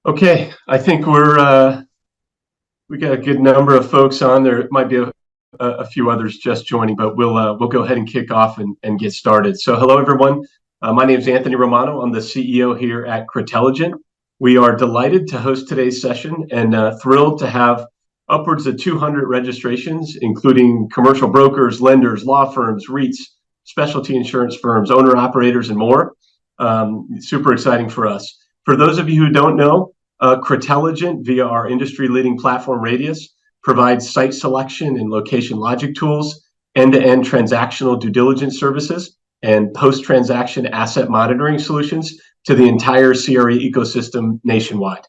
Okay, I think we got a good number of folks on. There might be a few others just joining, but we'll go ahead and kick off and get started. So, hello everyone. My name is Anthony Romano. I'm the CEO here at CREtelligent. We are delighted to host today's session and thrilled to have upwards of 200 registrations, including commercial brokers, lenders, law firms, REITs, specialty insurance firms, owner operators, and more. Super exciting for us. For those of you who don't know, CREtelligent, via our industry-leading platform Radius, provides site selection and location logic tools, end-to-end transactional due diligence services, and post-transaction asset monitoring solutions to the entire CRE ecosystem nationwide.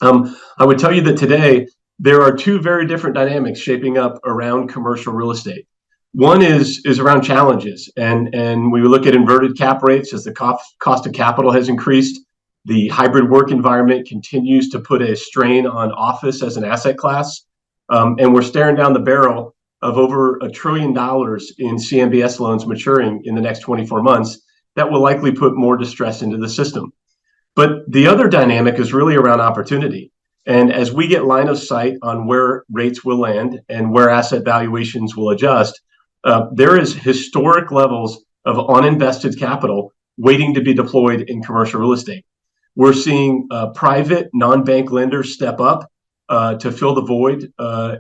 I would tell you that today there are two very different dynamics shaping up around commercial real estate. One is around challenges, and we look at inverted cap rates as the cost of capital has increased. The hybrid work environment continues to put a strain on office as an asset class. And we're staring down the barrel of over $1 trillion in CMBS loans maturing in the next 24 months that will likely put more distress into the system. But the other dynamic is really around opportunity. And as we get line of sight on where rates will land and where asset valuations will adjust, there is historic levels of uninvested capital waiting to be deployed in commercial real estate. We're seeing private non-bank lenders step up to fill the void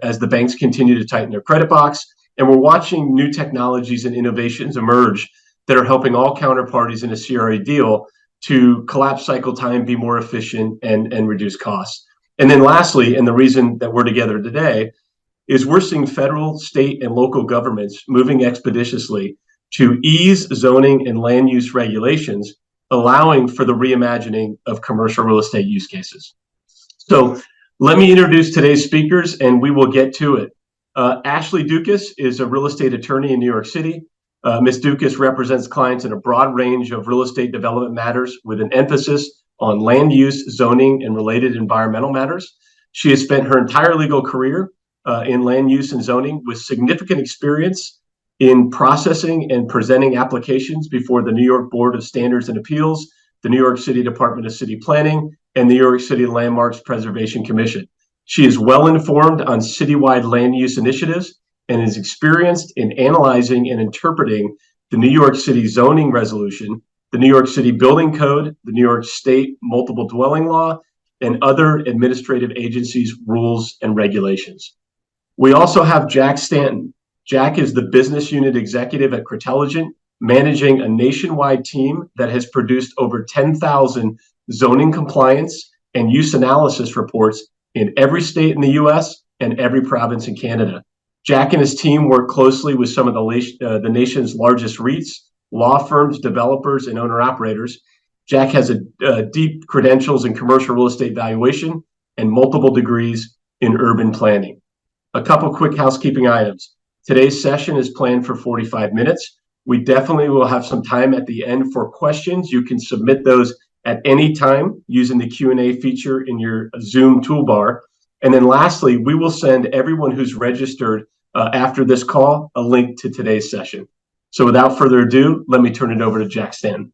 as the banks continue to tighten their credit box. And we're watching new technologies and innovations emerge that are helping all counterparties in a CRE deal to collapse cycle time, be more efficient, and reduce costs. And then lastly, and the reason that we're together today, is we're seeing federal, state, and local governments moving expeditiously to ease zoning and land use regulations, allowing for the reimagining of commercial real estate use cases. So let me introduce today's speakers and we will get to it. Ashley Doukas is a real estate attorney in New York City. Ms. Doukas represents clients in a broad range of real estate development matters with an emphasis on land use, zoning, and related environmental matters. She has spent her entire legal career in land use and zoning with significant experience in processing and presenting applications before the New York Board of Standards and Appeals, the New York City Department of City Planning, and the New York City Landmarks Preservation Commission. She is well informed on citywide land use initiatives and is experienced in analyzing and interpreting the New York City zoning resolution, the New York City Building Code, the New York State Multiple Dwelling Law, and other administrative agencies' rules and regulations. We also have Jack Stanton. Jack is the business unit executive at CREtelligent, managing a nationwide team that has produced over 10,000 zoning compliance and use analysis reports in every state in the US and every province in Canada. Jack and his team work closely with some of the nation's largest REITs, law firms, developers, and owner-operators. Jack has deep credentials in commercial real estate valuation and multiple degrees in urban planning. A couple quick housekeeping items. Today's session is planned for 45 minutes. We definitely will have some time at the end for questions. You can submit those at any time using the Q&A feature in your Zoom toolbar. And then lastly, we will send everyone who's registered after this call a link to today's session. So without further ado, let me turn it over to Jack Stanton.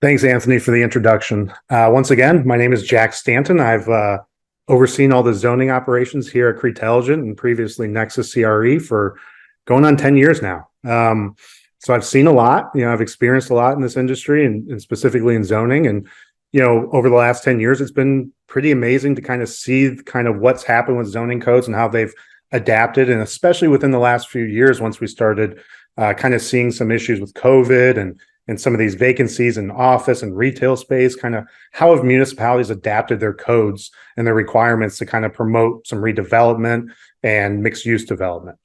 Thanks, Anthony, for the introduction. Once again, my name is Jack Stanton. I've overseen all the zoning operations here at CREtelligent and previously Nexus CRE for going on 10 years now. So I've seen a lot, I've experienced a lot in this industry and specifically in zoning. And, over the last 10 years, it's been pretty amazing to kind of see kind of what's happened with zoning codes and how they've adapted. And especially within the last few years, once we started kind of seeing some issues with COVID and some of these vacancies in office and retail space, kind of how have municipalities adapted their codes and their requirements to kind of promote some redevelopment and mixed use development.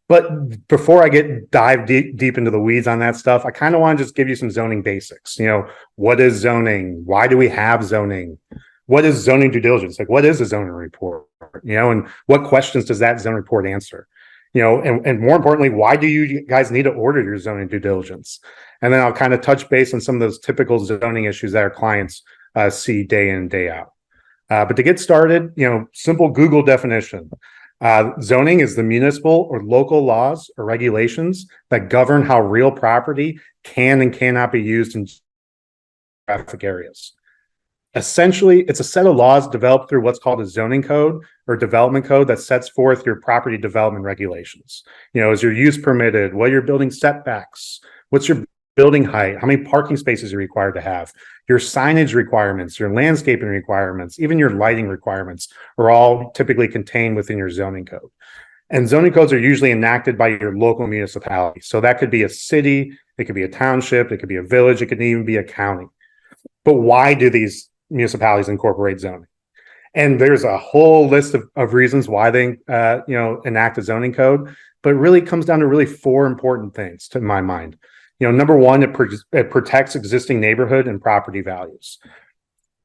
But before I dive deep into the weeds on that stuff, I kind of want to just give you some zoning basics. What is zoning? Why do we have zoning? What is zoning due diligence? Like, what is a zoning report? And what questions does that zoning report answer? And more importantly, why do you guys need to order your zoning due diligence? And then I'll kind of touch base on some of those typical zoning issues that our clients see day in and day out. But to get started, simple Google definition. Zoning is the municipal or local laws or regulations that govern how real property can and cannot be used in traffic areas. Essentially, it's a set of laws developed through what's called a zoning code or development code that sets forth your property development regulations. Is your use permitted? What are your building setbacks? What's your building height? How many parking spaces are you required to have? Your signage requirements, your landscaping requirements, even your lighting requirements are all typically contained within your zoning code. And zoning codes are usually enacted by your local municipality. So that could be a city, it could be a township, it could be a village, it could even be a county. But why do these municipalities incorporate zoning? And there's a whole list of reasons why they enact a zoning code, but it really comes down to really four important things to my mind. Number one, it protects existing neighborhood and property values.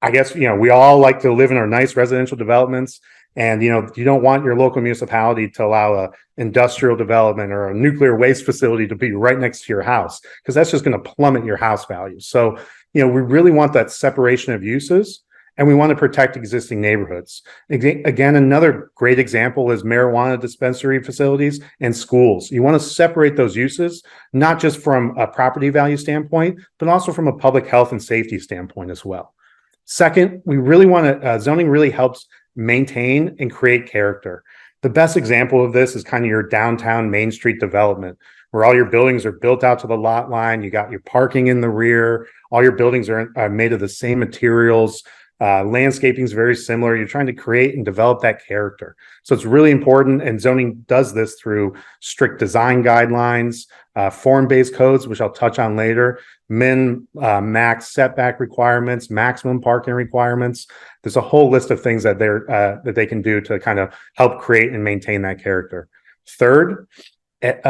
I guess we all like to live in our nice residential developments, and you don't want your local municipality to allow a industrial development or a nuclear waste facility to be right next to your house, because that's just going to plummet your house value. So we really want that separation of uses, and we want to protect existing neighborhoods. Again, another great example is marijuana dispensary facilities and schools. You want to separate those uses, not just from a property value standpoint, but also from a public health and safety standpoint as well. Second, we really want to, zoning really helps maintain and create character. The best example of this is kind of your downtown Main Street development, where all your buildings are built out to the lot line. You got your parking in the rear. All your buildings are made of the same materials. Landscaping is very similar. You're trying to create and develop that character. So it's really important. And zoning does this through strict design guidelines, form-based codes, which I'll touch on later, max setback requirements, maximum parking requirements. There's a whole list of things that they can do to kind of help create and maintain that character. Third,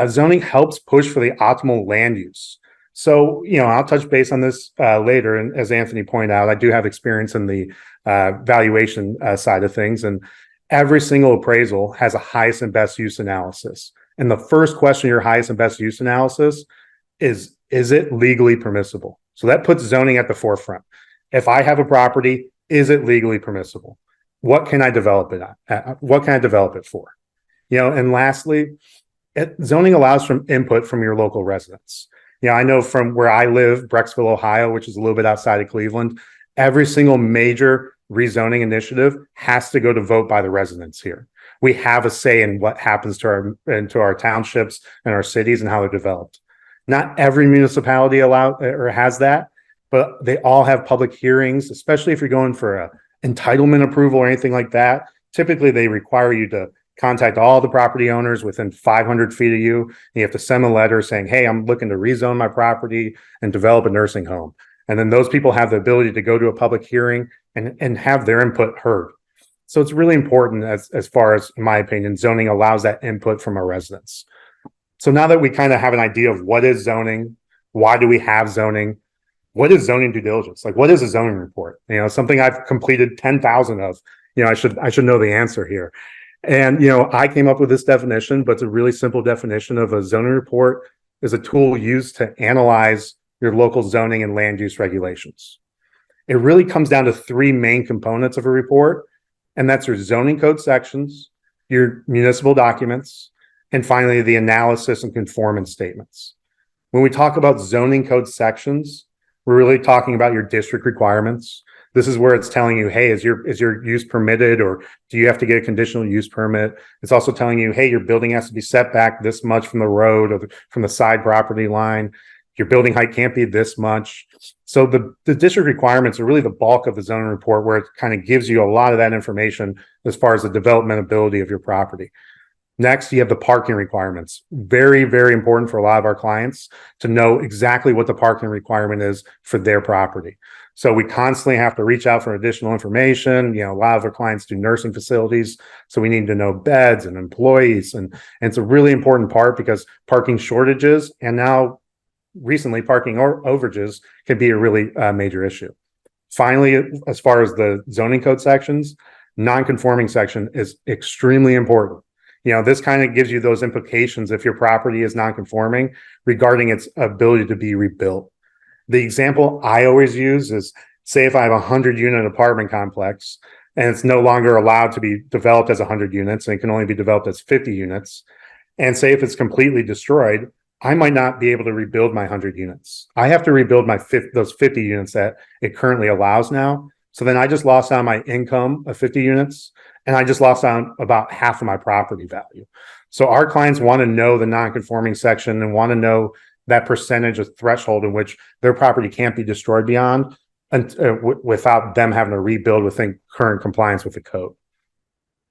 zoning helps push for the optimal land use. So, I'll touch base on this later. And as Anthony pointed out, I do have experience in the valuation side of things. And every single appraisal has a highest and best use analysis. And the first question, your highest and best use analysis is it legally permissible? So that puts zoning at the forefront. If I have a property, is it legally permissible? What can I develop it at? What can I develop it for? And lastly, zoning allows from input from your local residents. I know from where I live, Brecksville, Ohio, which is a little bit outside of Cleveland, every single major rezoning initiative has to go to vote by the residents here. We have a say in what happens to our townships and our cities and how they're developed. Not every municipality has that, but they all have public hearings, especially if you're going for a entitlement approval or anything like that. Typically, they require you to contact all the property owners within 500 feet of you. And you have to send a letter saying, hey, I'm looking to rezone my property and develop a nursing home. And then those people have the ability to go to a public hearing and have their input heard. So it's really important as far as, in my opinion, zoning allows that input from our residents. So now that we kind of have an idea of what is zoning, why do we have zoning, what is zoning due diligence? Like, what is a zoning report? Something I've completed 10,000 of. I should know the answer here. And, I came up with this definition, but it's a really simple definition of a zoning report is a tool used to analyze your local zoning and land use regulations. It really comes down to three main components of a report, and that's your zoning code sections, your municipal documents, and finally, the analysis and conformance statements. When we talk about zoning code sections, we're really talking about your district requirements. This is where it's telling you, hey, is your use permitted, or do you have to get a conditional use permit? It's also telling you, hey, your building has to be set back this much from the road or from the side property line. Your building height can't be this much. So the district requirements are really the bulk of the zoning report, where it kind of gives you a lot of that information as far as the developmentability of your property. Next, you have the parking requirements. Very, very important for a lot of our clients to know exactly what the parking requirement is for their property. So we constantly have to reach out for additional information. A lot of our clients do nursing facilities, so we need to know beds and employees. And it's a really important part, because parking shortages and now recently parking overages can be a really major issue. Finally, as far as the zoning code sections, non-conforming section is extremely important. This kind of gives you those implications if your property is non-conforming regarding its ability to be rebuilt. The example I always use is, say if I have a 100-unit apartment complex and it's no longer allowed to be developed as 100 units and it can only be developed as 50 units, and say if it's completely destroyed, I might not be able to rebuild my 100 units. I have to rebuild those 50 units that it currently allows now So then I just lost out on my income of 50 units, and I just lost out on about half of my property value. So our clients want to know the non-conforming section and want to know that percentage of threshold in which their property can't be destroyed beyond, and without them having to rebuild within current compliance with the code.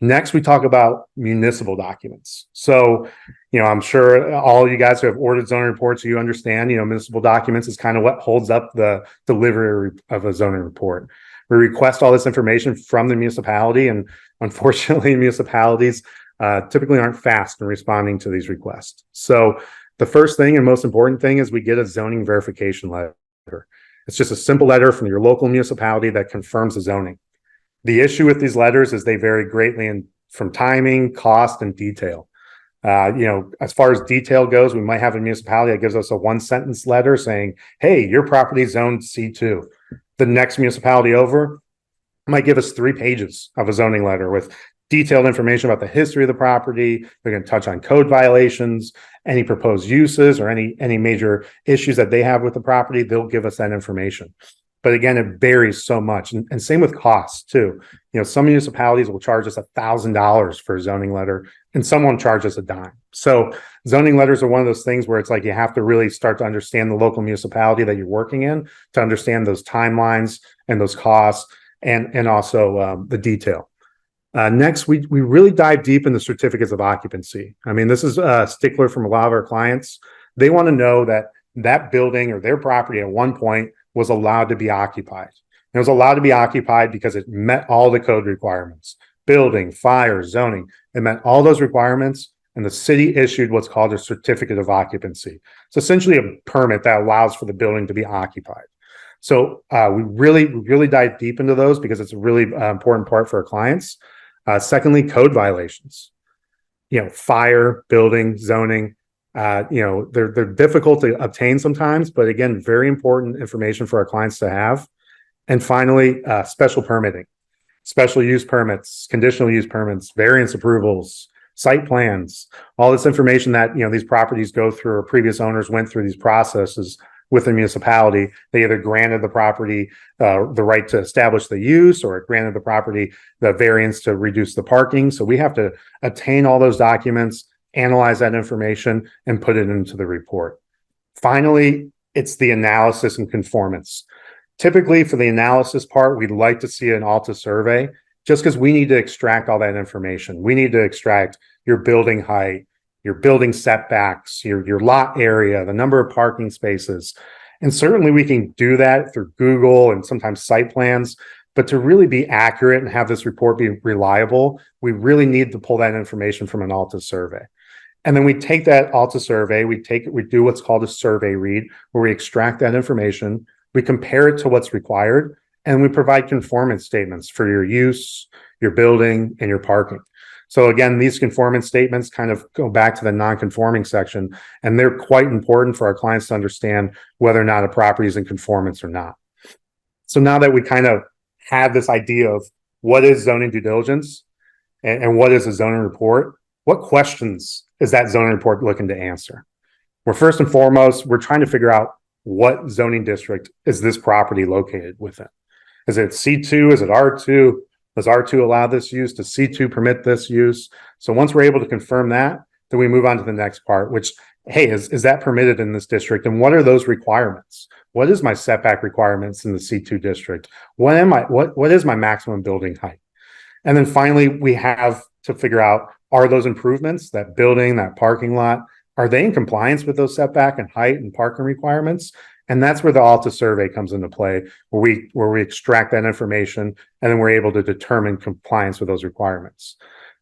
Next, we talk about municipal documents. So, I'm sure all you guys who have ordered zoning reports, you understand, municipal documents is kind of what holds up the delivery of a zoning report. We request all this information from the municipality, and unfortunately, municipalities typically aren't fast in responding to these requests. So the first thing and most important thing is we get a zoning verification letter. It's just a simple letter from your local municipality that confirms the zoning. The issue with these letters is they vary greatly from timing, cost, and detail. As far as detail goes, we might have a municipality that gives us a one-sentence letter saying, hey, your property is zoned C2. The next municipality over might give us 3 pages of a zoning letter with detailed information about the history of the property. They're going to touch on code violations, any proposed uses, or any major issues that they have with the property. They'll give us that information. But again, it varies so much. And same with costs too. Some municipalities will charge us $1,000 for a zoning letter, and some won't charge us a dime. So zoning letters are one of those things where it's like you have to really start to understand the local municipality that you're working in to understand those timelines and those costs, and also the detail. Next, we really dive deep in the certificates of occupancy. I mean, this is a stickler from a lot of our clients. They want to know that building or their property at one point was allowed to be occupied. It was allowed to be occupied because it met all the code requirements, building, fire, zoning. It met all those requirements, and the city issued what's called a certificate of occupancy. It's essentially a permit that allows for the building to be occupied. So we really dive deep into those because it's a really important part for our clients. Secondly, code violations. Fire, building, zoning. They're difficult to obtain sometimes, but again, very important information for our clients to have. And finally, special permitting, special use permits, conditional use permits, variance approvals, site plans, all this information that, these properties go through, or previous owners went through these processes with the municipality. They either granted the property the right to establish the use, or it granted the property the variance to reduce the parking. So we have to obtain all those documents, analyze that information, and put it into the report. Finally, it's the analysis and conformance. Typically, for the analysis part, we'd like to see an Alta survey, just because we need to extract all that information. We need to extract your building height, your building setbacks, your lot area, the number of parking spaces. And certainly we can do that through Google and sometimes site plans. But to really be accurate and have this report be reliable, we really need to pull that information from an Alta survey. And then we take that Alta survey, we do what's called a survey read, where we extract that information, we compare it to what's required, and we provide conformance statements for your use, your building, and your parking. So again, these conformance statements kind of go back to the non-conforming section, and they're quite important for our clients to understand whether or not a property is in conformance or not. So now that we kind of have this idea of what is zoning due diligence and what is a zoning report, what questions is that zoning report looking to answer? Well, first and foremost, we're trying to figure out what zoning district is this property located within. Is it C2? Is it R2? Does R2 allow this use? Does C2 permit this use? So once we're able to confirm that, then we move on to the next part, which, hey, is that permitted in this district? And what are those requirements? What is my setback requirements in the C2 district? What is my maximum building height? And then finally, we have to figure out, are those improvements, that building, that parking lot, are they in compliance with those setback and height and parking requirements? And that's where the Alta survey comes into play, where we extract that information, and then we're able to determine compliance with those requirements.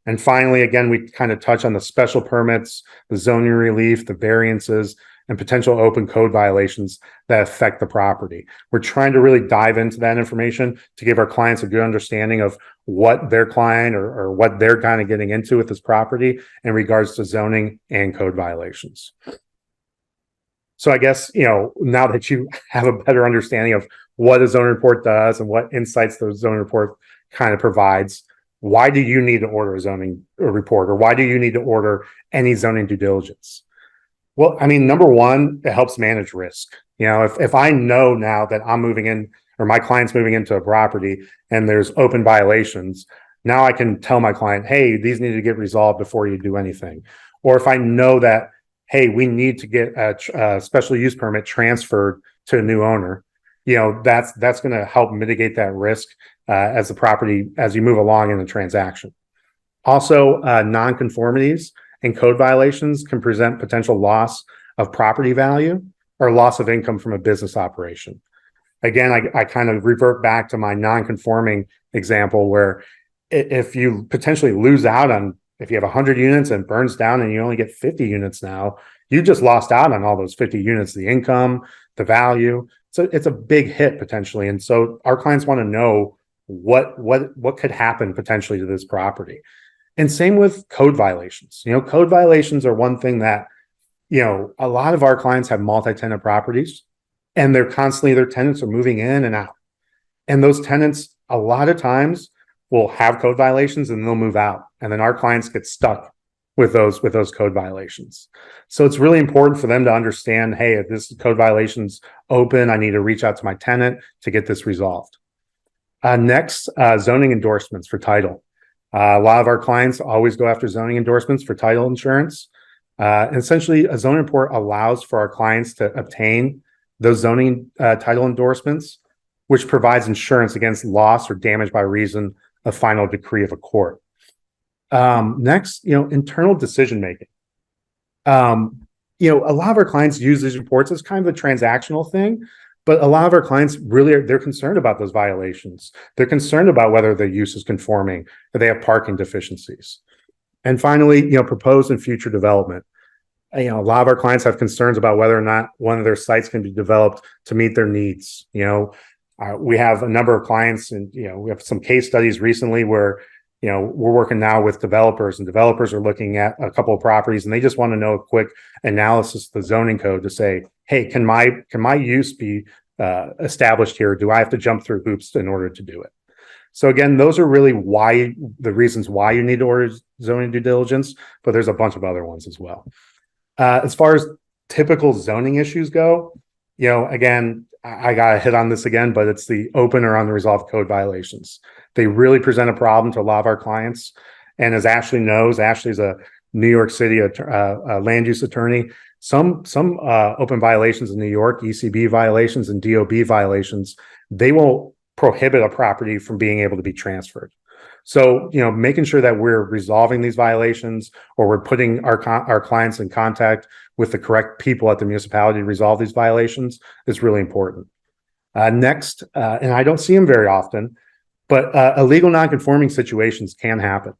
And finally, again, we kind of touch on the special permits, the zoning relief, the variances, and potential open code violations that affect the property. We're trying to really dive into that information to give our clients a good understanding of what their client or what they're kind of getting into with this property in regards to zoning and code violations. So I guess, now that you have a better understanding of what a zoning report does and what insights the zoning report kind of provides, why do you need to order a zoning report, or why do you need to order any zoning due diligence? Well, I mean, number one, it helps manage risk. If I know now that I'm moving in or my client's moving into a property and there's open violations, now I can tell my client, hey, these need to get resolved before you do anything. Or if I know that, hey, we need to get a special use permit transferred to a new owner, that's going to help mitigate that risk as you move along in the transaction. Also, nonconformities and code violations can present potential loss of property value or loss of income from a business operation. Again, I kind of revert back to my non-conforming example where if you potentially lose out on, if you have 100 units and it burns down and you only get 50 units now, you just lost out on all those 50 units, the income, the value. So it's a big hit potentially. And so our clients want to know what could happen potentially to this property. And same with code violations. Code violations are one thing that, a lot of our clients have multi-tenant properties and their tenants are moving in and out. And those tenants, a lot of times, will have code violations and they'll move out. And then our clients get stuck with those code violations. So it's really important for them to understand, hey, if this code violation's open, I need to reach out to my tenant to get this resolved. Next, zoning endorsements for title. A lot of our clients always go after zoning endorsements for title insurance. And essentially, a zoning report allows for our clients to obtain those zoning title endorsements, which provides insurance against loss or damage by reason of final decree of a court. Next, internal decision making. A lot of our clients use these reports as kind of a transactional thing, but a lot of our clients really they're concerned about those violations. They're concerned about whether their use is conforming, or they have parking deficiencies. And finally, proposed and future development. A lot of our clients have concerns about whether or not one of their sites can be developed to meet their needs. We have a number of clients, and we have some case studies recently where we're working now with developers, and developers are looking at a couple of properties, and they just want to know a quick analysis of the zoning code to say, hey, can my use be established here? Do I have to jump through hoops in order to do it? So again, those are really the reasons why you need to order zoning due diligence, but there's a bunch of other ones as well. As far as typical zoning issues go, again, I got to hit on this again, but it's the open or unresolved code violations. They really present a problem to a lot of our clients. And as Ashley knows, Ashley's a New York City land use attorney. Some open violations in New York, ECB violations and DOB violations, they will prohibit a property from being able to be transferred. So, making sure that we're resolving these violations, or we're putting our clients in contact with the correct people at the municipality to resolve these violations is really important. Next, and I don't see them very often, but illegal non-conforming situations can happen.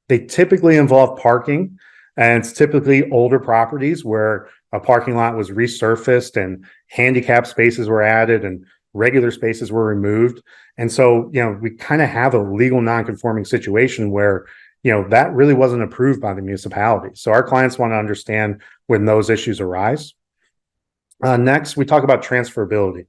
They typically involve parking, and it's typically older properties where a parking lot was resurfaced and handicap spaces were added and regular spaces were removed. And so, we kind of have a legal non-conforming situation where, that really wasn't approved by the municipality. So our clients want to understand when those issues arise. Next, we talk about transferability,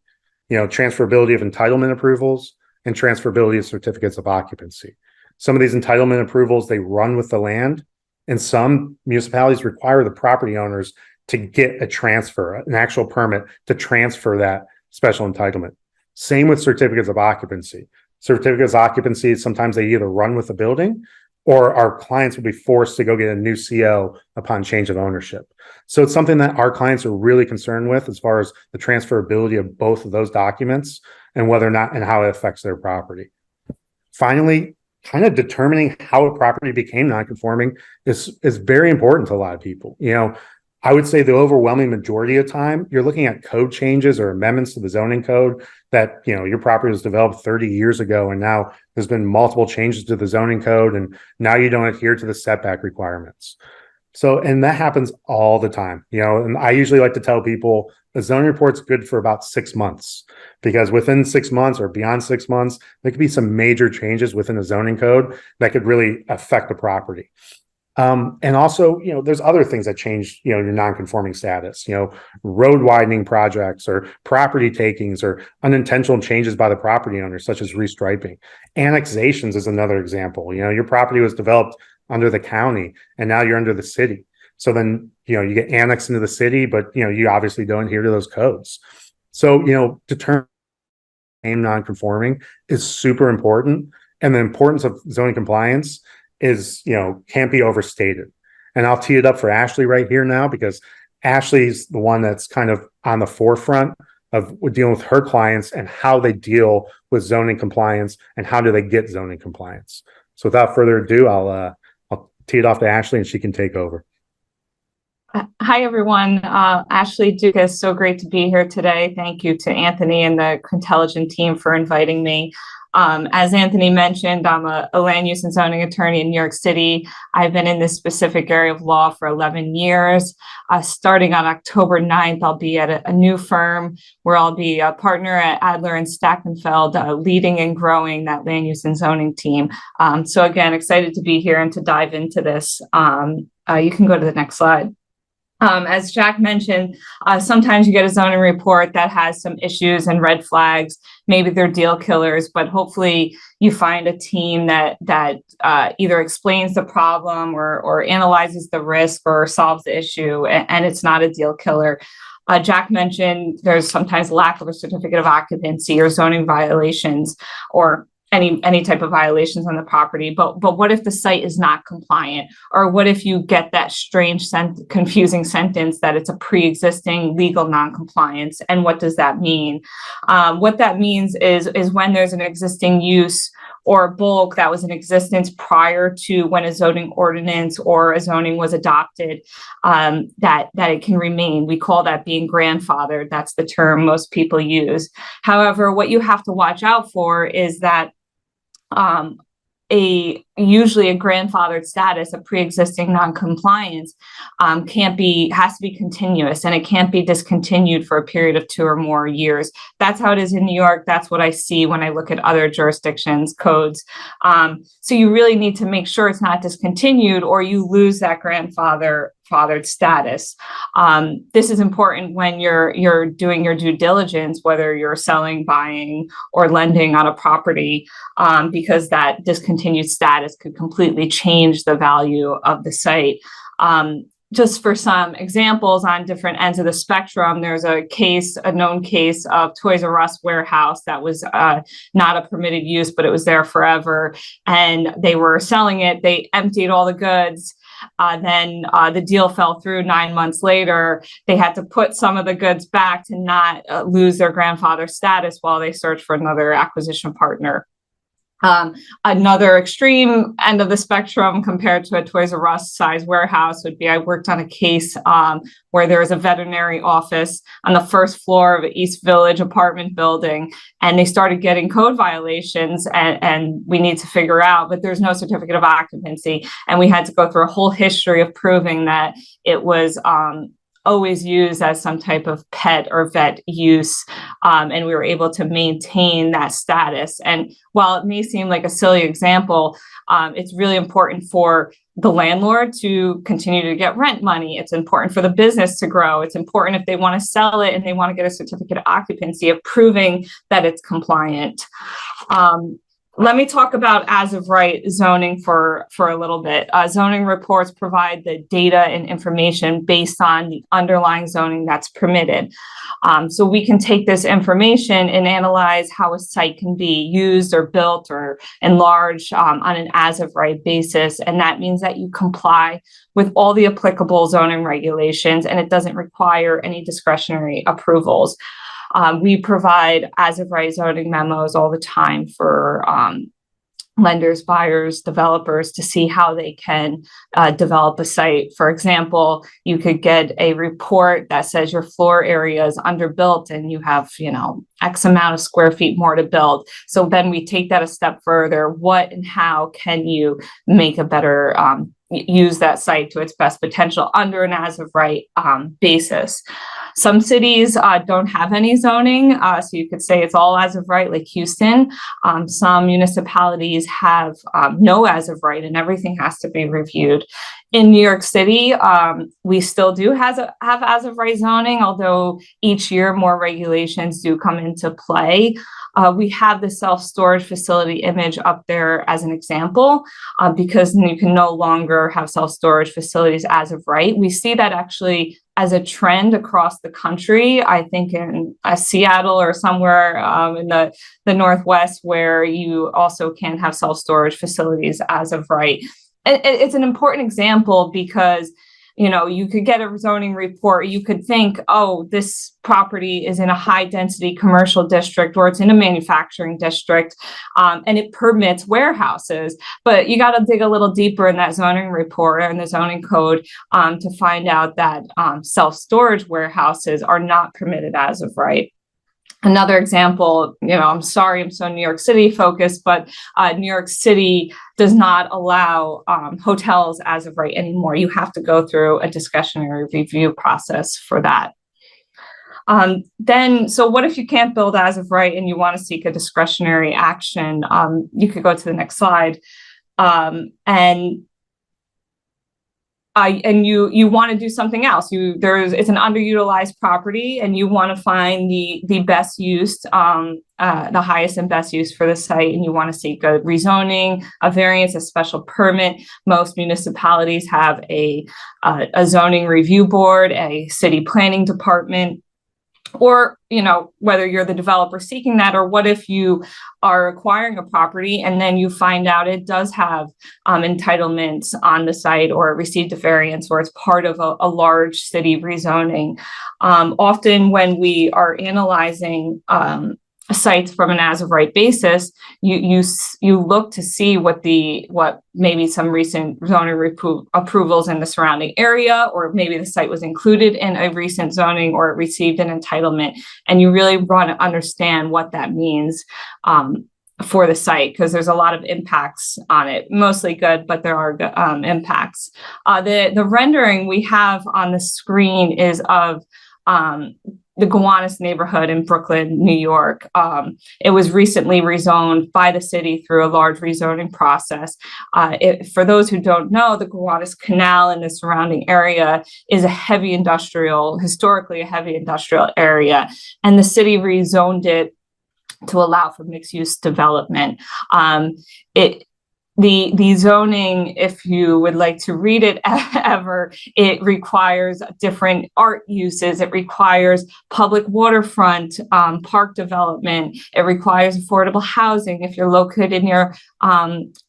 transferability of entitlement approvals and transferability of certificates of occupancy. Some of these entitlement approvals, they run with the land, and some municipalities require the property owners to get a transfer, an actual permit to transfer that special entitlement. Same with certificates of occupancy. Certificates of occupancy, sometimes they either run with the building, or our clients will be forced to go get a new CO upon change of ownership. So it's something that our clients are really concerned with as far as the transferability of both of those documents and whether or not and how it affects their property. Finally, kind of determining how a property became non-conforming is very important to a lot of people. I would say the overwhelming majority of time, you're looking at code changes or amendments to the zoning code that, your property was developed 30 years ago, and now there's been multiple changes to the zoning code, and now you don't adhere to the setback requirements. So, and that happens all the time, and I usually like to tell people a zoning report's good for about 6 months, because within 6 months or beyond 6 months, there could be some major changes within the zoning code that could really affect the property. And also, there's other things that change, your non-conforming status, road widening projects or property takings or unintentional changes by the property owner, such as restriping. Annexations is another example. Your property was developed under the county and now you're under the city. So then, you get annexed into the city, but, you obviously don't adhere to those codes. So, determine became non-conforming is super important. And the importance of zoning compliance is, can't be overstated. And I'll tee it up for Ashley right here now, because Ashley's the one that's kind of on the forefront of dealing with her clients and how they deal with zoning compliance and how do they get zoning compliance. So without further ado, I'll tee it off to Ashley and she can take over. Hi, everyone. Ashley Doukas, so great to be here today. Thank you to Anthony and the CREtelligent team for inviting me. As Anthony mentioned, I'm a land use and zoning attorney in New York City. I've been in this specific area of law for 11 years. Starting on October 9th, I'll be at a new firm where I'll be a partner at Adler and Stackenfeld, leading and growing that land use and zoning team. So again, excited to be here and to dive into this. You can go to the next slide. As Jack mentioned, sometimes you get a zoning report that has some issues and red flags. Maybe they're deal killers, but hopefully you find a team that either explains the problem or analyzes the risk or solves the issue, and it's not a deal killer. Jack mentioned there's sometimes lack of a certificate of occupancy or zoning violations or any type of violations on the property, but what if the site is not compliant? Or what if you get that strange confusing sentence that it's a pre-existing legal non-compliance? And what does that mean? What that means is when there's an existing use or bulk that was in existence prior to when a zoning ordinance or a zoning was adopted, that it can remain. We call that being grandfathered. That's the term most people use. However, what you have to watch out for is that usually a grandfathered status, a pre-existing non-compliance, has to be continuous, and it can't be discontinued for a period of 2 or more years. That's how it is in New York. That's what I see when I look at other jurisdictions' codes. So you really need to make sure it's not discontinued, or you lose that grandfathered status. This is important when you're doing your due diligence, whether you're selling, buying, or lending on a property, because that discontinued status could completely change the value of the site. Just for some examples on different ends of the spectrum, there's a known case of Toys R Us warehouse that was not a permitted use, but it was there forever. And they were selling it. They emptied all the goods. Then the deal fell through 9 months later. They had to put some of the goods back to not lose their grandfather status while they searched for another acquisition partner. Another extreme end of the spectrum compared to a Toys R Us size warehouse would be, I worked on a case where there was a veterinary office on the first floor of an East Village apartment building, and they started getting code violations, and we need to figure out, but there's no certificate of occupancy. And we had to go through a whole history of proving that it was always used as some type of pet or vet use, and we were able to maintain that status. And while it may seem like a silly example, it's really important for the landlord to continue to get rent money. It's important for the business to grow. It's important if they want to sell it and they want to get a certificate of occupancy of proving that it's compliant. Let me talk about as of right zoning for a little bit. Zoning reports provide the data and information based on the underlying zoning that's permitted. So we can take this information and analyze how a site can be used or built or enlarged on an as of right basis. And that means that you comply with all the applicable zoning regulations, and it doesn't require any discretionary approvals. We provide as of right zoning memos all the time for lenders, buyers, developers to see how they can develop a site. For example, you could get a report that says your floor area is underbuilt and you have, X amount of square feet more to build. So then we take that a step further. What and how can you make a better use that site to its best potential under an as of right basis? Some cities don't have any zoning, so you could say it's all as of right, like Houston. Some municipalities have no as of right, and everything has to be reviewed. In New York City, we still do have as of right zoning, although each year more regulations do come into play. We have the self-storage facility image up there as an example, because you can no longer have self-storage facilities as of right. We see that actually as a trend across the country. I think in Seattle or somewhere in the Northwest, where you also can have self-storage facilities as of right. It's an important example because, you know, you could get a zoning report. You could think, oh, this property is in a high density commercial district, or it's in a manufacturing district, and it permits warehouses. But you got to dig a little deeper in that zoning report and the zoning code to find out that self-storage warehouses are not permitted as of right. Another example, you know, I'm sorry, I'm so New York City focused, but New York City does not allow hotels as of right anymore. You have to go through a discretionary review process for that. So what if you can't build as of right and you want to seek a discretionary action? You could go to the next slide. And you want to do something else. It's an underutilized property, and you want to find the best use, the highest and best use for the site, and you want to seek a rezoning, a variance, a special permit. Most municipalities have a zoning review board, a city planning department, or, you know, whether you're the developer seeking that, or what if you are acquiring a property and then you find out it does have entitlements on the site, or it received a variance, or it's part of a large city rezoning. Often when we are analyzing sites from an as of right basis, you look to see what maybe some recent zoning approvals in the surrounding area, or maybe the site was included in a recent zoning, or it received an entitlement, and you really want to understand what that means for the site, because there's a lot of impacts on it, mostly good, but there are impacts. The rendering we have on the screen is of the Gowanus neighborhood in Brooklyn, New York. It was recently rezoned by the city through a large rezoning process. For those who don't know, the Gowanus Canal and the surrounding area is historically a heavy industrial area, and the city rezoned it to allow for mixed-use development. The zoning, if you would like to read it ever, it requires different art uses. It requires public waterfront, park development. It requires affordable housing. If you're located near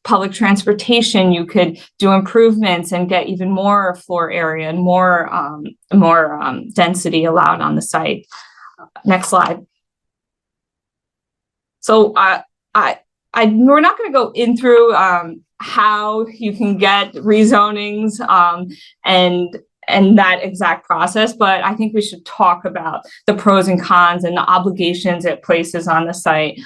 public transportation, you could do improvements and get even more floor area and more density allowed on the site. Next slide. So we're not going to go in through how you can get rezonings and that exact process, but I think we should talk about the pros and cons and the obligations it places on the site.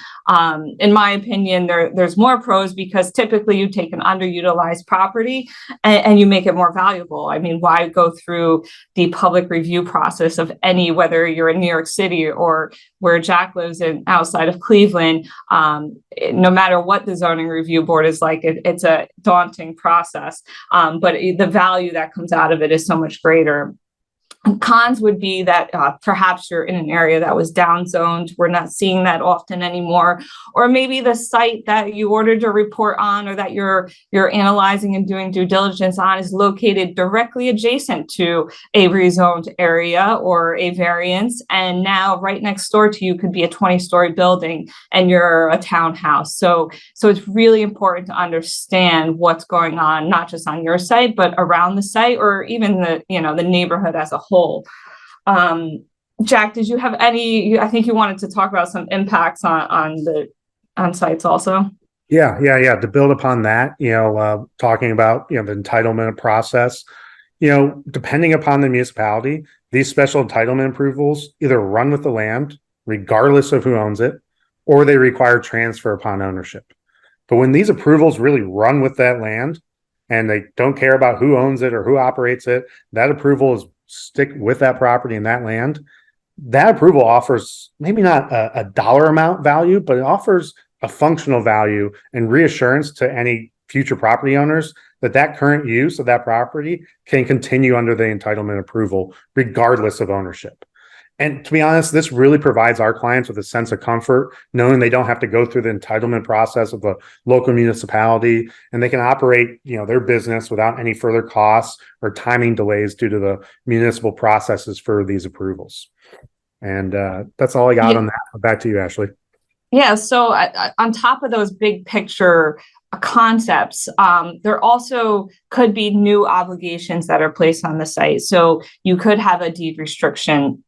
In my opinion, there's more pros, because typically you take an underutilized property and you make it more valuable. I mean, why go through the public review process of whether you're in New York City or where Jack lives outside of Cleveland? No matter what the zoning review board is like, it's a daunting process, but the value that comes out of it is so much greater. Cons would be that perhaps you're in an area that was downzoned. We're not seeing that often anymore. Or maybe the site that you ordered a report on, or that you're analyzing and doing due diligence on, is located directly adjacent to a rezoned area or a variance. And now right next door to you could be a 20-story building and you're a townhouse. So it's really important to understand what's going on, not just on your site, but around the site, or even the neighborhood as a whole. Jack, did you have any? I think you wanted to talk about some impacts on sites also. Yeah. To build upon that, talking about the entitlement process, depending upon the municipality, these special entitlement approvals either run with the land, regardless of who owns it, or they require transfer upon ownership. But when these approvals really run with that land, and they don't care about who owns it or who operates it, that approval is stick with that property and that land. That approval offers maybe not a dollar amount value, but it offers a functional value and reassurance to any future property owners that current use of that property can continue under the entitlement approval, regardless of ownership. And to be honest, this really provides our clients with a sense of comfort, knowing they don't have to go through the entitlement process of the local municipality, and they can operate, their business without any further costs or timing delays due to the municipal processes for these approvals. And that's all I got on that. Back to you, Ashley. Yeah, so on top of those big picture concepts, there also could be new obligations that are placed on the site. So you could have a deed restriction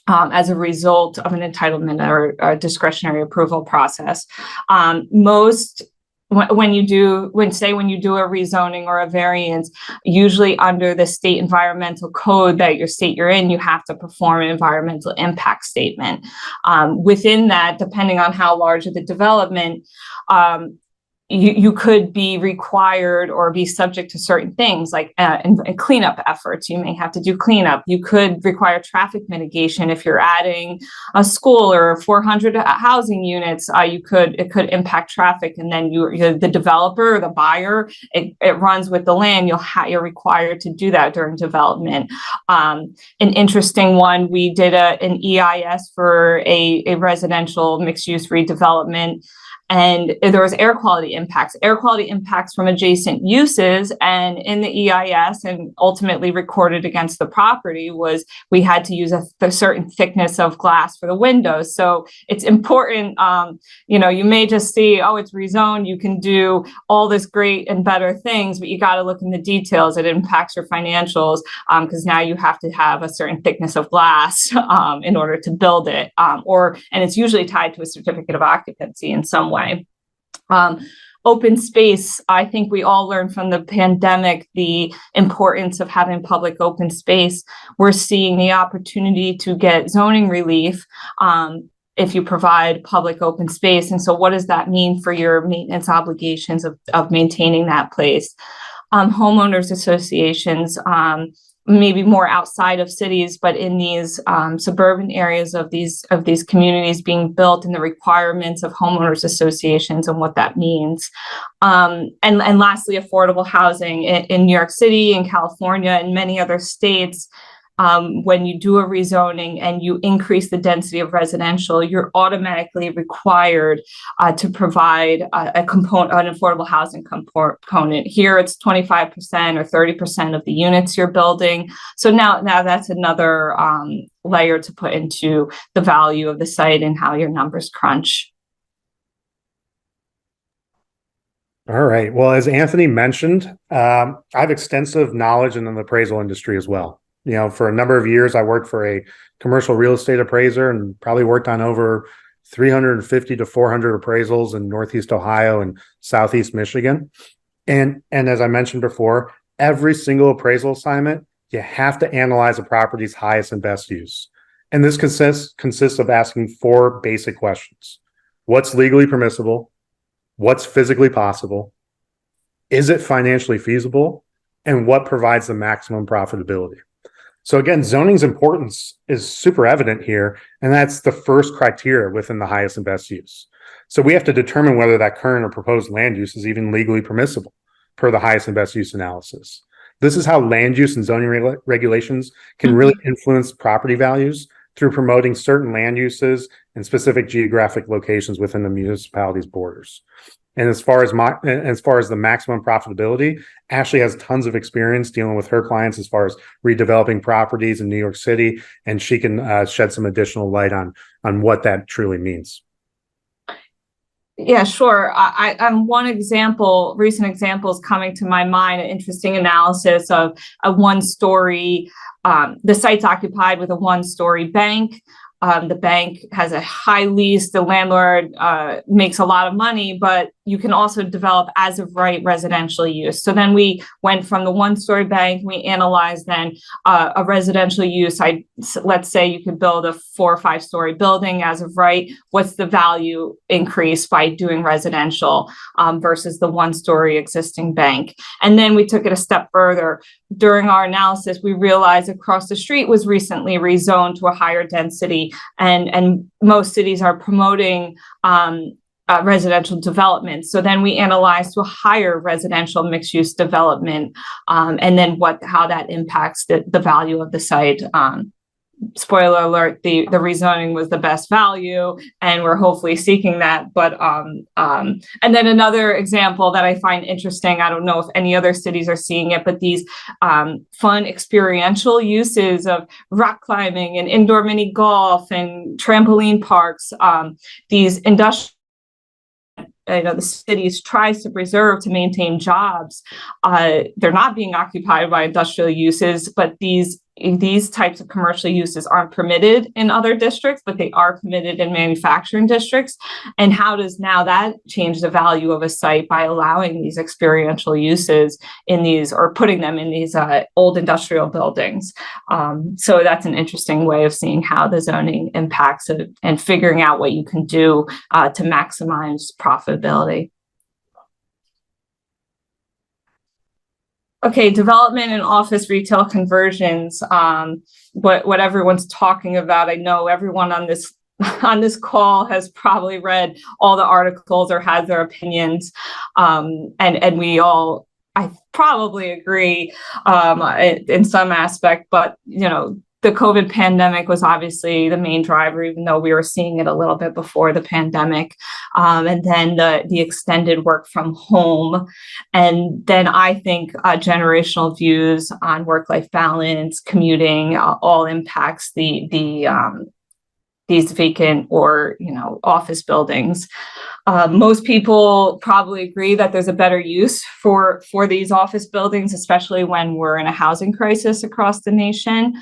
as a result of an entitlement or a discretionary approval process. When you do a rezoning or a variance, usually under the state environmental code that your state you're in, you have to perform an environmental impact statement. Within that, depending on how large of the development, you could be required or be subject to certain things like in cleanup efforts. You may have to do cleanup. You could require traffic mitigation if you're adding a school or 400 housing units. It could impact traffic, and then you're the developer or the buyer. It runs with the land. You're required to do that during development. An interesting one, we did an EIS for a residential mixed-use redevelopment. And there was air quality impacts from adjacent uses. And in the EIS, and ultimately recorded against the property, was we had to use a certain thickness of glass for the windows. So it's important, you may just see, oh, it's rezoned, you can do all this great and better things, but you got to look in the details. It impacts your financials because now you have to have a certain thickness of glass in order to build it, and it's usually tied to a certificate of occupancy in some way. Open space, I think we all learned from the pandemic the importance of having public open space. We're seeing the opportunity to get zoning relief if you provide public open space. And so what does that mean for your maintenance obligations of maintaining that place? Homeowners associations, maybe more outside of cities, but in these suburban areas of these communities being built, and the requirements of homeowners associations and what that means. And lastly, affordable housing in New York City, in California, and many other states. When you do a rezoning and you increase the density of residential, you're automatically required to provide an affordable housing component. Here, it's 25% or 30% of the units you're building. So now that's another layer to put into the value of the site and how your numbers crunch. All right. Well, as Anthony mentioned, I have extensive knowledge in the appraisal industry as well. For a number of years, I worked for a commercial real estate appraiser and probably worked on over 350 to 400 appraisals in Northeast Ohio and Southeast Michigan. And as I mentioned before, every single appraisal assignment, you have to analyze a property's highest and best use. And this consists of asking 4 basic questions. What's legally permissible? What's physically possible? Is it financially feasible? And what provides the maximum profitability? So again, zoning's importance is super evident here, and that's the first criteria within the highest and best use. So we have to determine whether that current or proposed land use is even legally permissible per the highest and best use analysis. This is how land use and zoning regulations can really influence property values through promoting certain land uses in specific geographic locations within the municipality's borders. And as far as the maximum profitability, Ashley has tons of experience dealing with her clients as far as redeveloping properties in New York City, and she can shed some additional light on what that truly means. Yeah, sure. I'm one example, recent examples coming to my mind, an interesting analysis of a one-story, the site's occupied with a one-story bank. The bank has a high lease, the landlord makes a lot of money, but you can also develop as of right residential use. So then we went from the one-story bank, we analyzed then a residential use. Let's say you could build a 4 or 5-story building as of right. What's the value increase by doing residential versus the one-story existing bank? And then we took it a step further. During our analysis, we realized across the street was recently rezoned to a higher density, and most cities are promoting residential development. So then we analyzed to a higher residential mixed-use development, and then how that impacts the value of the site spoiler alert, the rezoning was the best value, and we're hopefully seeking that. But and then another example that I find interesting, I don't know if any other cities are seeing it, but these fun experiential uses of rock climbing and indoor mini golf and trampoline parks, these industrial, the cities tries to preserve to maintain jobs. They're not being occupied by industrial uses, but these types of commercial uses aren't permitted in other districts, but they are permitted in manufacturing districts. And how does now that change the value of a site by allowing these experiential uses in these, or putting them in these old industrial buildings? So that's an interesting way of seeing how the zoning impacts it and figuring out what you can do to maximize profitability. Okay, development and office retail conversions. What everyone's talking about. I know everyone on this call has probably read all the articles or has their opinions, and we all, I probably agree in some aspect. But the COVID pandemic was obviously the main driver, even though we were seeing it a little bit before the pandemic. And then the extended work from home. And then I think generational views on work-life balance, commuting, all impacts these vacant or office buildings. Most people probably agree that there's a better use for these office buildings, especially when we're in a housing crisis across the nation.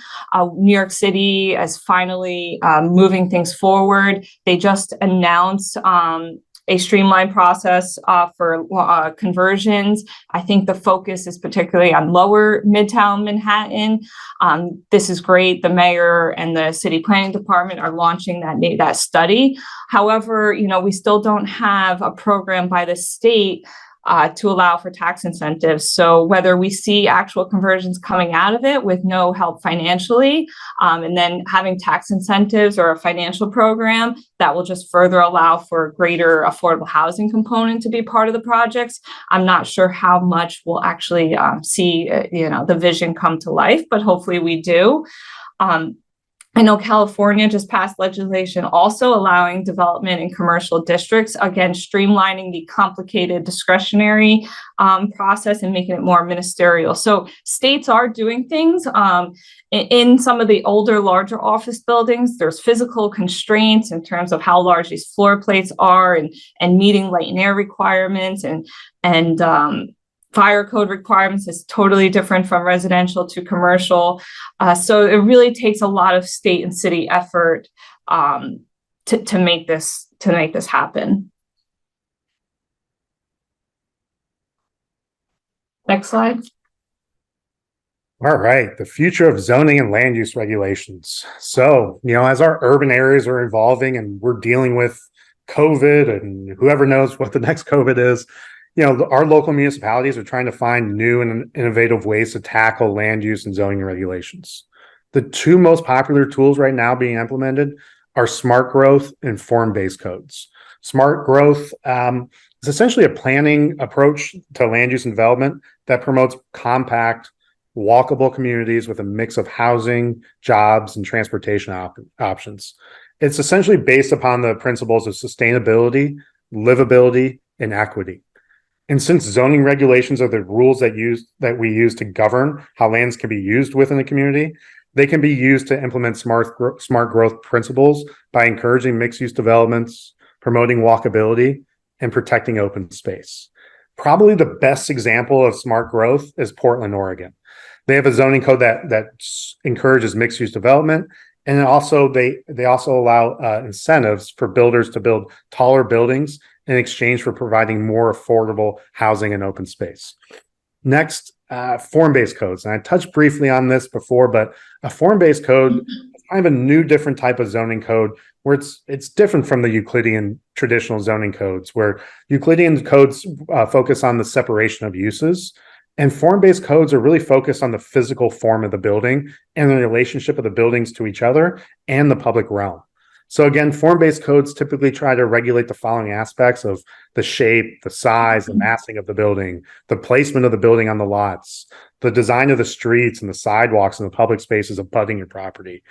New York City is finally moving things forward. They just announced a streamlined process for conversions. I think the focus is particularly on lower Midtown Manhattan. This is great. The mayor and the city planning department are launching that study. However, we still don't have a program by the state to allow for tax incentives. So whether we see actual conversions coming out of it with no help financially, and then having tax incentives or a financial program that will just further allow for a greater affordable housing component to be part of the projects, I'm not sure how much we'll actually see the vision come to life, but hopefully we do. I know California just passed legislation also allowing development in commercial districts, again, streamlining the complicated discretionary process and making it more ministerial. So states are doing things. In some of the older, larger office buildings, there's physical constraints in terms of how large these floor plates are and meeting light and air requirements and fire code requirements is totally different from residential to commercial. So it really takes a lot of state and city effort to make this happen. Next slide. All right, the future of zoning and land use regulations. So, as our urban areas are evolving and we're dealing with COVID and whoever knows what the next COVID is, our local municipalities are trying to find new and innovative ways to tackle land use and zoning regulations. The two most popular tools right now being implemented are smart growth and form-based codes. Smart growth is essentially a planning approach to land use and development that promotes compact, walkable communities with a mix of housing, jobs, and transportation options. It's essentially based upon the principles of sustainability, livability, and equity. And since zoning regulations are the rules that we use to govern how lands can be used within a community, they can be used to implement smart growth principles by encouraging mixed-use developments, promoting walkability, and protecting open space. Probably the best example of smart growth is Portland, Oregon. They have a zoning code that encourages mixed-use development, and they also allow incentives for builders to build taller buildings in exchange for providing more affordable housing and open space. Next, form-based codes. And I touched briefly on this before, but a form-based code is kind of a new, different type of zoning code where it's different from the Euclidean traditional zoning codes, where Euclidean codes focus on the separation of uses, and form-based codes are really focused on the physical form of the building and the relationship of the buildings to each other and the public realm. So again, form-based codes typically try to regulate the following aspects of the shape, the size, the massing of the building, the placement of the building on the lots, the design of the streets and the sidewalks and the public spaces abutting your property.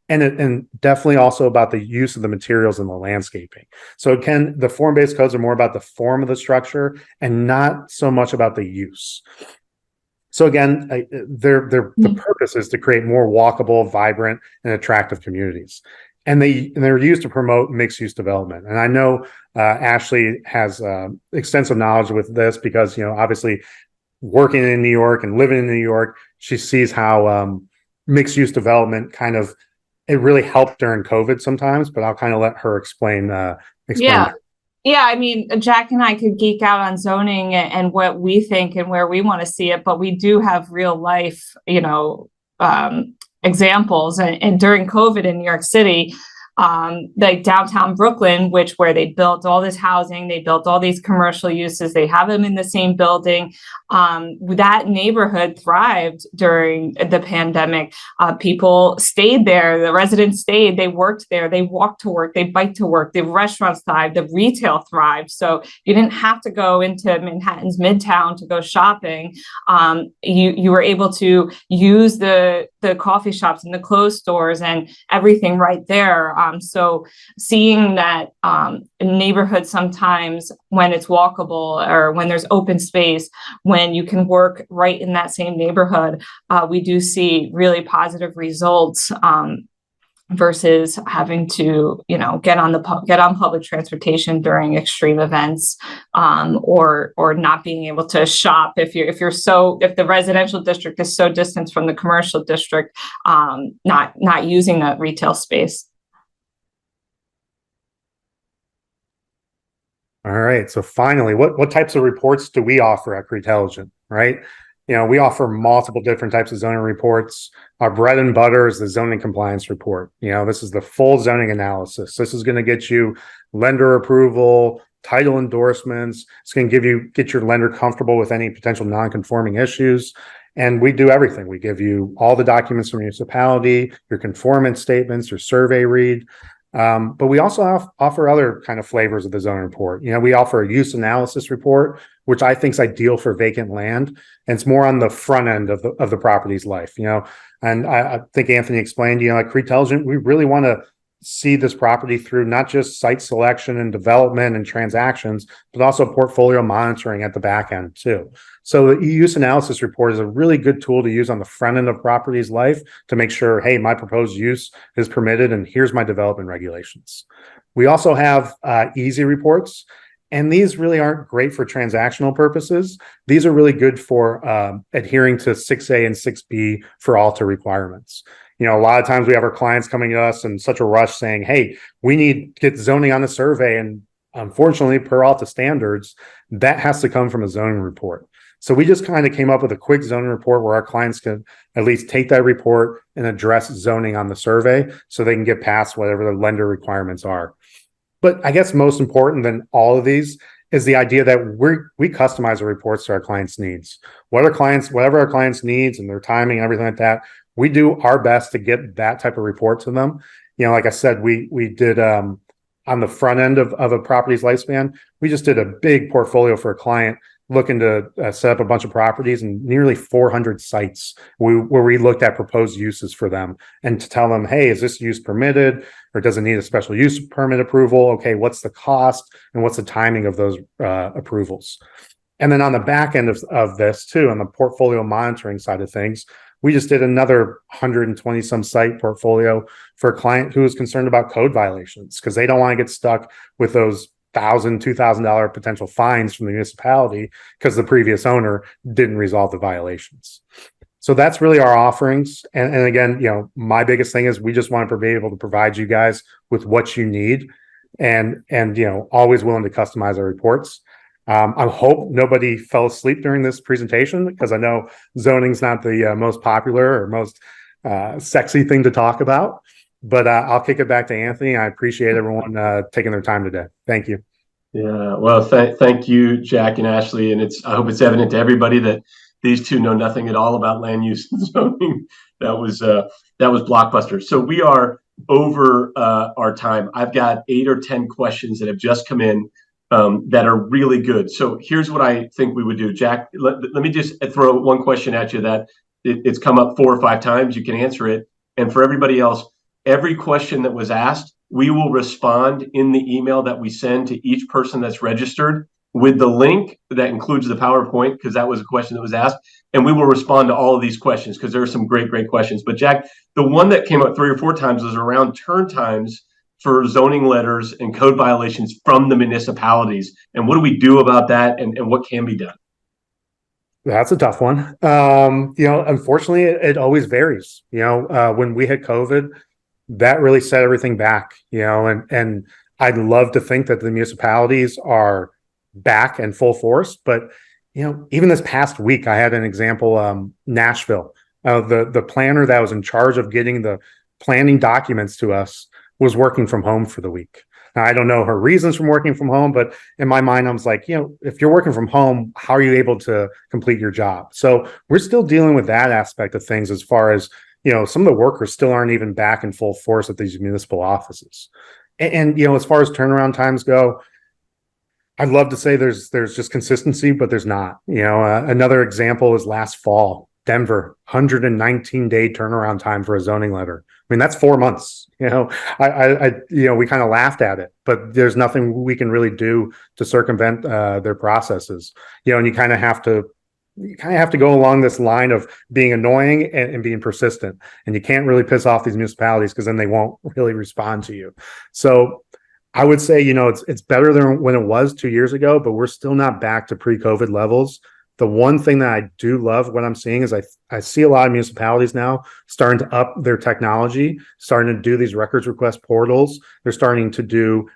and definitely also about the use of the materials and the landscaping. So again, the form-based codes are more about the form of the structure and not so much about the use. So again, the purpose is to create more walkable, vibrant, and attractive communities. And they're used to promote mixed-use development. And I know Ashley has extensive knowledge with this because, obviously working in New York and living in New York, she sees how mixed-use development it really helped during COVID sometimes, but I'll kind of let her explain. Yeah. Yeah, I mean, Jack and I could geek out on zoning and what we think and where we want to see it, but we do have real life, examples. And during COVID in New York City, like downtown Brooklyn, where they built all this housing, they built all these commercial uses, they have them in the same building. That neighborhood thrived during the pandemic. People stayed there, the residents stayed, they worked there, they walked to work, they biked to work, the restaurants thrived, the retail thrived. So you didn't have to go into Manhattan's Midtown to go shopping. You were able to use the coffee shops and the clothes stores and everything right there. So seeing that neighborhood sometimes when it's walkable or when there's open space, when you can work right in that same neighborhood, we do see really positive results versus having to, get on public transportation during extreme events, or not being able to shop if the residential district is so distant from the commercial district, not using that retail space. All right. So finally, what types of reports do we offer at CREtelligent, right? We offer multiple different types of zoning reports. Our bread and butter is the zoning compliance report. This is the full zoning analysis. This is going to get you lender approval, title endorsements. It's going to get your lender comfortable with any potential non-conforming issues. And we do everything. We give you all the documents from your municipality, your conformance statements, your survey read. But we also offer other kind of flavors of the zoning report. We offer a use analysis report, which I think is ideal for vacant land, and it's more on the front end of the property's life. And I think Anthony explained, at CREtelligent, we really want to see this property through not just site selection and development and transactions, but also portfolio monitoring at the back end too. So the use analysis report is a really good tool to use on the front end of property's life to make sure, hey, my proposed use is permitted and here's my development regulations. We also have easy reports, and these really aren't great for transactional purposes. These are really good for adhering to 6A and 6B for ALTA requirements. A lot of times we have our clients coming to us in such a rush saying, hey, we need to get zoning on the survey. And unfortunately, per ALTA standards, that has to come from a zoning report. So we just kind of came up with a quick zoning report where our clients can at least take that report and address zoning on the survey so they can get past whatever the lender requirements are. But I guess most important than all of these is the idea that we customize the reports to our clients' needs. Whatever our clients' needs and their timing and everything like that, we do our best to get that type of report to them. Like I said, we did on the front end of a property's lifespan, we just did a big portfolio for a client looking to set up a bunch of properties and nearly 400 sites where we looked at proposed uses for them and to tell them, hey, is this use permitted or does it need a special use permit approval? Okay, what's the cost and what's the timing of those approvals? And then on the back end of this too, on the portfolio monitoring side of things, we just did another 120 some site portfolio for a client who was concerned about code violations because they don't want to get stuck with those $1,000, $2,000 potential fines from the municipality because the previous owner didn't resolve the violations. So that's really our offerings. And again, my biggest thing is we just want to be able to provide you guys with what you need and always willing to customize our reports. I hope nobody fell asleep during this presentation because I know zoning's not the most popular or most sexy thing to talk about, but I'll kick it back to Anthony. I appreciate everyone taking their time today. Thank you. Yeah, well, thank you, Jack and Ashley. And I hope it's evident to everybody that these two know nothing at all about land use and zoning. That was blockbuster. So we are over our time. I've got 8 or 10 questions that have just come in that are really good. So here's what I think we would do. Jack, let me just throw one question at you that it's come up 4 or 5 times. You can answer it. And for everybody else, every question that was asked, we will respond in the email that we send to each person that's registered with the link that includes the PowerPoint, because that was a question that was asked. And we will respond to all of these questions because there are some great, great questions. But Jack, the one that came up 3 or 4 times was around turn times for zoning letters and code violations from the municipalities. And what do we do about that, and what can be done? That's a tough one. Unfortunately, it always varies. When we had COVID, that really set everything back, and I'd love to think that the municipalities are back in full force. But, even this past week, I had an example, Nashville, the planner that was in charge of getting the planning documents to us was working from home for the week. Now, I don't know her reasons from working from home, but in my mind, I was like, if you're working from home, how are you able to complete your job? So we're still dealing with that aspect of things as far as, some of the workers still aren't even back in full force at these municipal offices. And as far as turnaround times go, I'd love to say there's just consistency, but there's not. Another example is last fall, Denver, 119-day turnaround time for a zoning letter. I mean, that's 4 months. We kind of laughed at it, but there's nothing we can really do to circumvent their processes. And you kind of have to go along this line of being annoying and being persistent. And you can't really piss off these municipalities because then they won't really respond to you. So I would say, it's better than when it was 2 years ago, but we're still not back to pre-COVID levels. The one thing that I do love what I'm seeing is I see a lot of municipalities now starting to up their technology, starting to do these records request portals. They're starting to do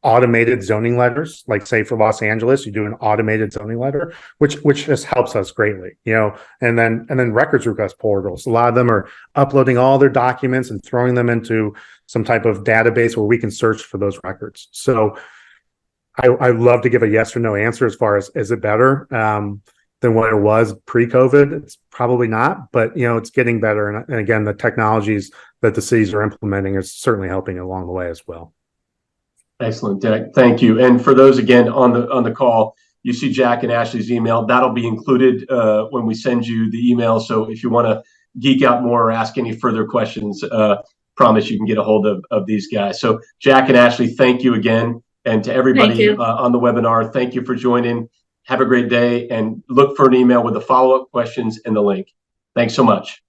automated zoning letters, like say for Los Angeles, you do an automated zoning letter, which just helps us greatly, and then records request portals. A lot of them are uploading all their documents and throwing them into some type of database where we can search for those records. So I love to give a yes or no answer as far as, is it better than what it was pre-COVID? It's probably not, but it's getting better. And again, the technologies that the cities are implementing is certainly helping along the way as well. Excellent, Jack. Thank you. And for those again on the call, you see Jack and Ashley's email. That'll be included when we send you the email. So if you want to geek out more or ask any further questions, promise you can get a hold of these guys. So Jack and Ashley, thank you again. And to everybody on the webinar, thank you for joining. Have a great day, and look for an email with the follow-up questions and the link. Thanks so much.